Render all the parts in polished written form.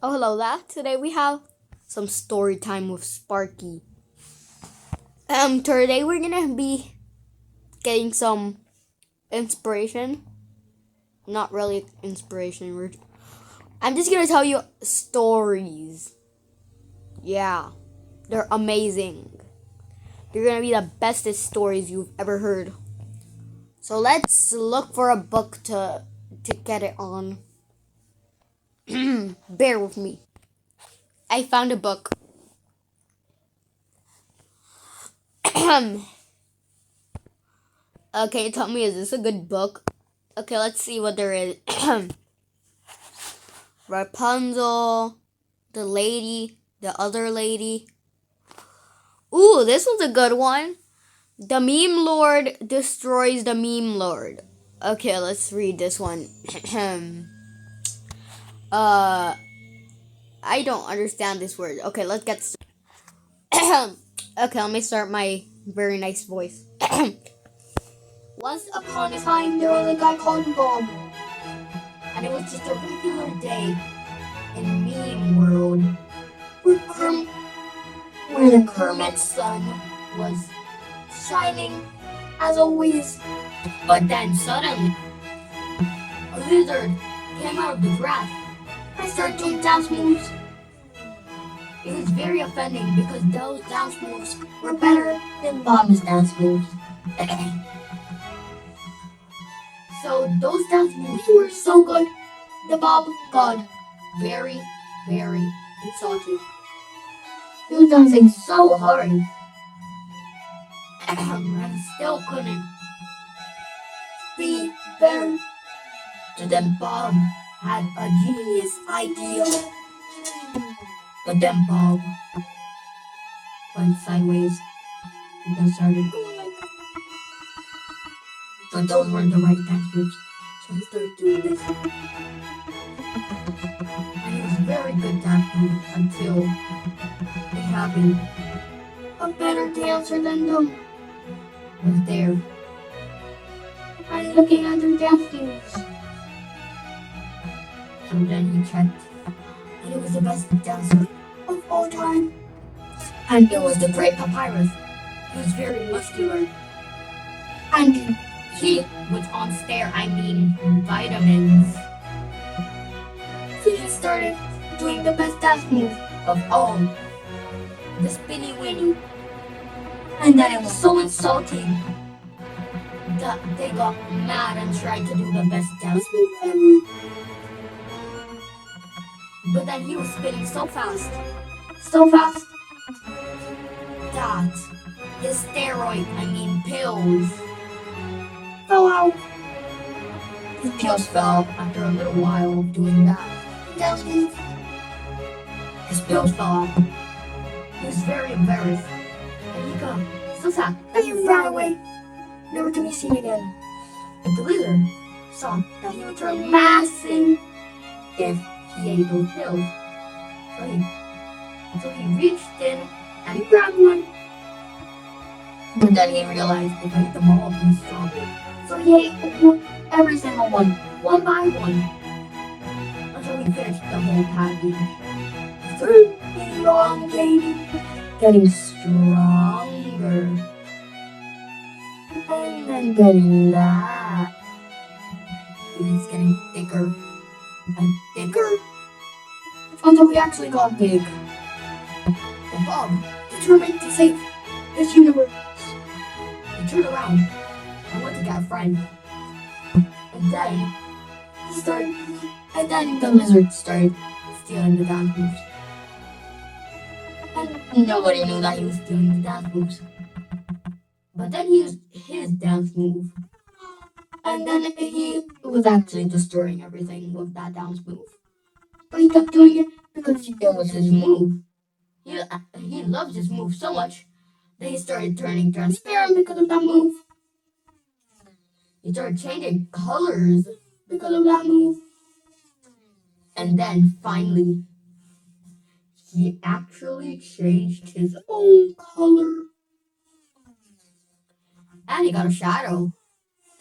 Oh, hello there. Today we have some story time with Sparky. Today we're gonna be getting some inspiration. Not really inspiration. I'm just gonna tell you stories. Yeah, they're amazing. They're gonna be the bestest stories you've ever heard. So let's look for a book to get it on. Bear with me. I found a book. Okay, tell me, is this a good book? Okay, let's see what there is. Rapunzel, the lady, the other lady. Ooh, this one's a good one. The Meme Lord destroys the Meme Lord. Okay, let's read this one. uh, I don't understand this word. Okay, let's get started. Okay, let me start my very nice voice. Once upon a time, there was a guy called Bob, and it was just a regular day in Meme World, where, where the Kermit sun was shining as always. But then suddenly, a lizard came out of the grass and started doing dance moves. It was very offending because those dance moves were better than Bob's dance moves. So those dance moves were so good that Bob got very, very excited. He was dancing so hard and still couldn't be better. So then Bob had a genius idea. But then Bob went sideways and then started going like that. But those weren't the right dance moves. So he started doing this. And it was a very good dance move until it happened. A better dancer than them was there. And looking at their dance moves. So then he checked. And it was the best dancer of all time. And it was the Great Papyrus. He was very muscular. And he was on vitamins. So he started doing the best dance move of all, the spinny winny. And then it was so insulting that they got mad and tried to do the best dance move ever. But then he was spinning so fast, that his pills fell out. His pills fell out after a little while of doing that dance move. His pills fell out. He was very embarrassed, and he got so sad that he ran away, never to be seen again. But the lizard saw that he would turn massive if he ate those pills. So he reached in and he grabbed one. But then he realized if I ate them all, he'd be stronger. So he ate every single one by one, until he finished the whole package. Through elongating, getting stronger, and then getting that. He's getting thicker and thicker until he actually got big. But Bob, determined to save his universe, he turned around and went to get a friend. And then the lizard started stealing the dance moves. And nobody knew that he was stealing the dance moves. But then he used his dance move. And then he was actually destroying everything with that dance move. But he kept doing it because it was his move. He loved his move so much that he started turning transparent because of that move. He started changing colors because of that move. And then finally, he actually changed his own color. And he got a shadow.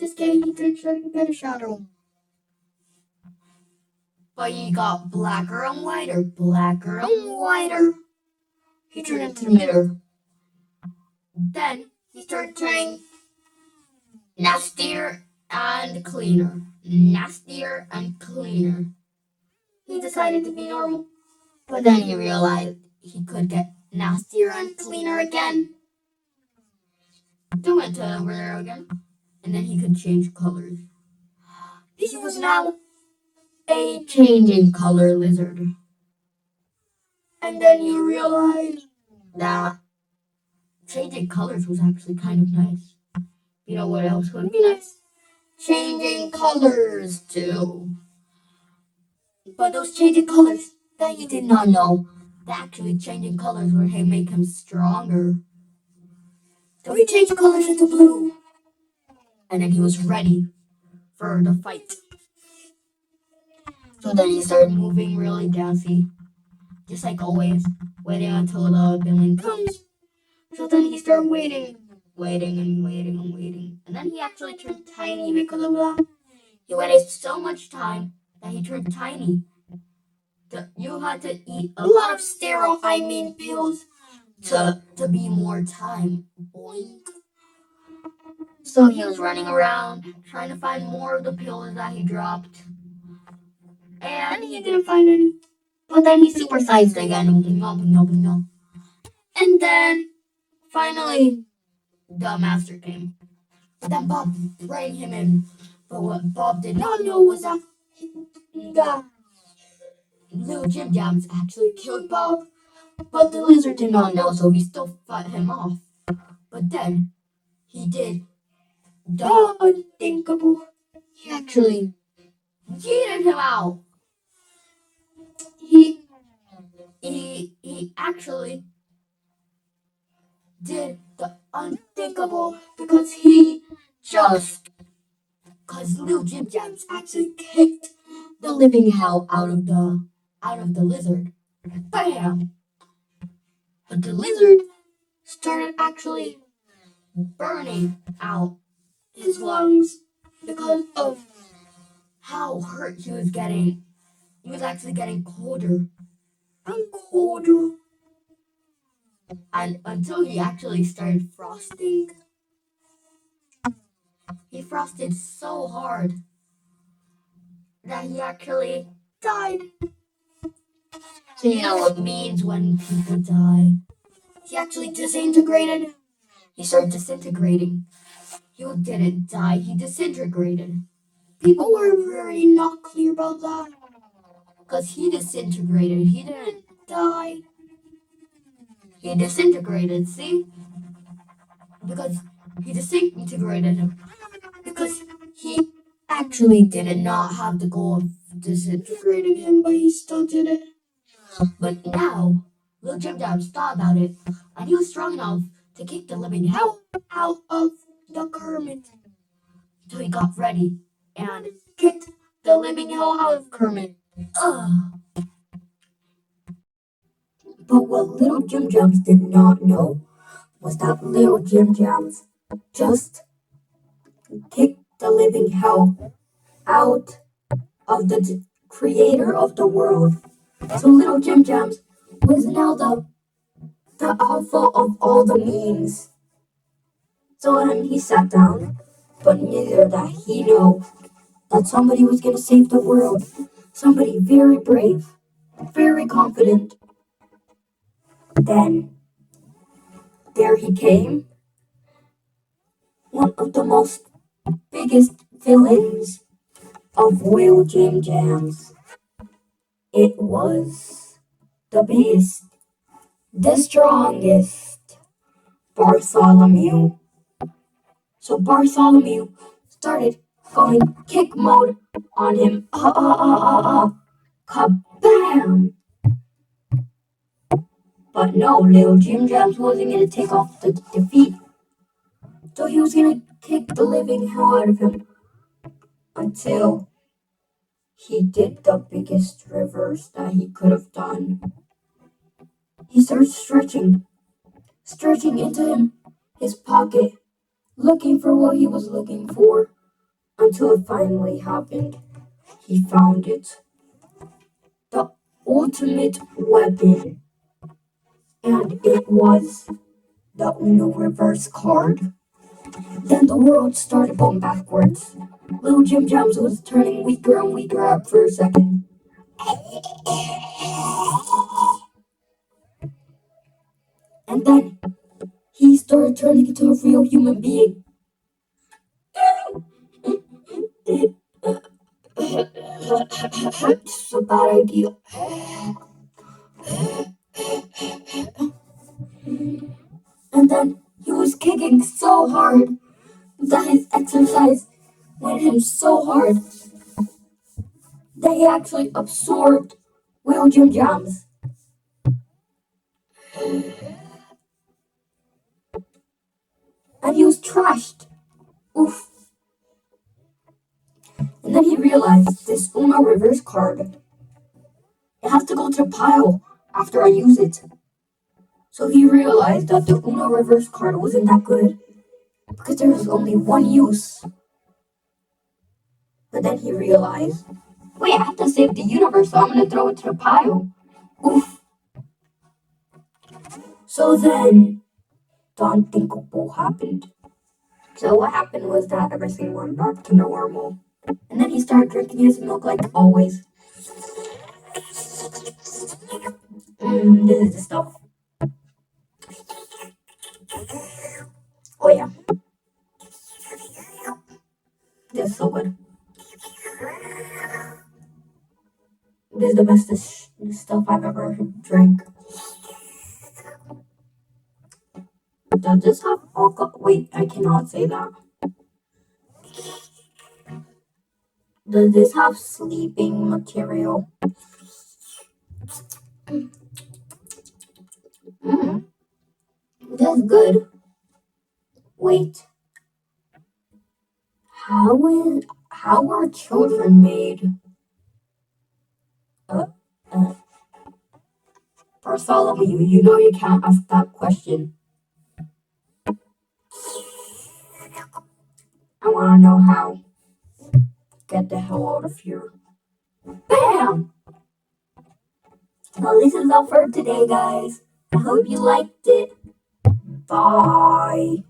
Just kidding, he didn't get a shadow. but he got blacker and whiter, blacker and whiter. He turned into the mirror. Then he started turning nastier and cleaner, nastier and cleaner. He decided to be normal, but then he realized he could get nastier and cleaner again. They went to over there again, and then he could change colors. He was now a changing color lizard. And then you realize that changing colors was actually kind of nice. You know what else would be nice? Changing colors too. But those changing colors that he did not know, that actually changing colors would make him stronger. So he changed the colors into blue. And then he was ready for the fight. So then he started moving really dancey. Just like always, waiting until the villain comes. So then he started waiting. And then he actually turned tiny because of that. He waited so much time that he turned tiny. You had to eat a lot of pills to be more time. Boink. So he was running around trying to find more of the pills that he dropped. And he didn't find any. But then he supersized again. And then finally the master came. Then Bob rang him in. But what Bob did not know was that Little Jim Jams actually killed Bob. But the lizard did not know, so he still fought him off. But then he did the unthinkable. He actually yeeted him out. He actually did the unthinkable because Little Jim Jams actually kicked the living hell out of the lizard. Bam! But the lizard started actually burning out his lungs because of how hurt he was getting. He was actually getting colder and colder. And until he actually started frosting. He frosted so hard that he actually died. So you know what it means when people die. He actually disintegrated. He started disintegrating. He didn't die, he disintegrated. People were very not clear about that. Because he disintegrated, he didn't die. He disintegrated, see? Because he disintegrated him. Because he actually did not have the goal of disintegrating him, but he still did it. But now, Little Jim Jams thought about it, and he was strong enough to kick the living hell out of the Kermit. So he got ready and kicked the living hell out of Kermit. Ugh. But what Little Jim Jams did not know was that Little Jim Jams just kicked the living hell out of the creator of the world. So Little Jim Jams was now the alpha of all the memes. So then he sat down, but neither that he knew that somebody was going to save the world. Somebody very brave, very confident. Then there he came, one of the most biggest villains of Will Jim Jams. It was the biggest, the strongest, Bartholomew. So Bartholomew started going kick mode on him. Kabam! But no, Little Jim Jams wasn't going to take off the defeat. So he was going to kick the living hell out of him until he did the biggest reverse that he could have done. He started stretching into his pocket, looking for what he was looking for, until it finally happened. He found it. ultimate weapon, and it was the Uno reverse card. Then the world started going backwards. Little Jim Jams was turning weaker and weaker up for a second. And then he started turning into a real human being. It's a bad idea. And then he was kicking so hard that his exercise went him so hard that he actually absorbed Will Jim Jams. And he was trashed. Oof. And then he realized this Uno reverse card, it has to go to the pile after I use it. So he realized that the Uno reverse card wasn't that good because there was only one use. But then he realized, wait, I have to save the universe, so I'm gonna throw it to the pile. Oof. So then the unthinkable happened. So what happened was that everything went back to normal. And then he started drinking his milk like always. This is the stuff. Oh yeah. This is so good. This is the best stuff I've ever drank. Does this have alcohol? Wait, I cannot say that. Does this have sleeping material? That's good. Wait. How are children made? Uh, uh, Bartholomew, you know you can't ask that question. I want to know how. Get the hell out of here. Bam! Well, this is all for today, guys. I hope you liked it. Bye.